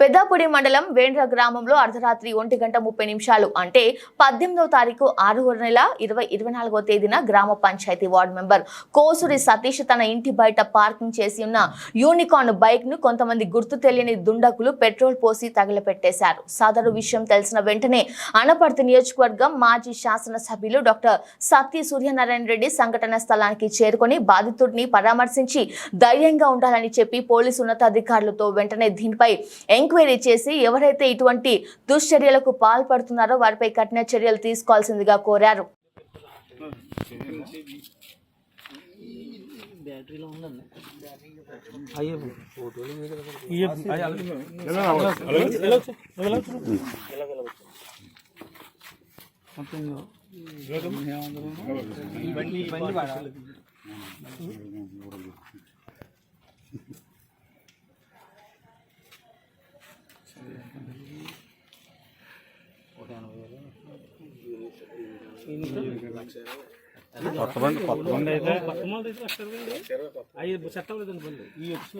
పెద్దపూడి మండలం వేండ్ర గ్రామంలో అర్ధరాత్రి 1:30 అంటే 18వ తారీఖు 6వ నెల 2024వ తేదీన గ్రామ పంచాయతీ వార్డు మెంబర్ కోసూరి సతీష్ తన ఇంటి బయట పార్కింగ్ చేసి ఉన్న యూనికార్న్ బైక్ ను కొంతమంది గుర్తు తెలియని దుండగులు పెట్రోల్ పోసి తగలపెట్టేశారు. సదరు విషయం తెలిసిన వెంటనే అనపర్తి నియోజకవర్గం మాజీ శాసనసభ్యులు డాక్టర్ సత్తి సూర్యనారాయణ రెడ్డి సంఘటన స్థలానికి చేరుకొని బాధితుడిని పరామర్శించి ధైర్యంగా ఉండాలని చెప్పి పోలీసు ఉన్నతాధికారులతో వెంటనే దీనిపై ఎంక్వైరీ చేసి ఎవరైతే ఇటువంటి దుశ్చర్యలకు పాల్పడుతున్నారో వారిపై కఠిన చర్యలు తీసుకోవాల్సిందిగా కోరారు. కొత్త బండి అయితే చట్టం లేదండి బండి ఈ వచ్చి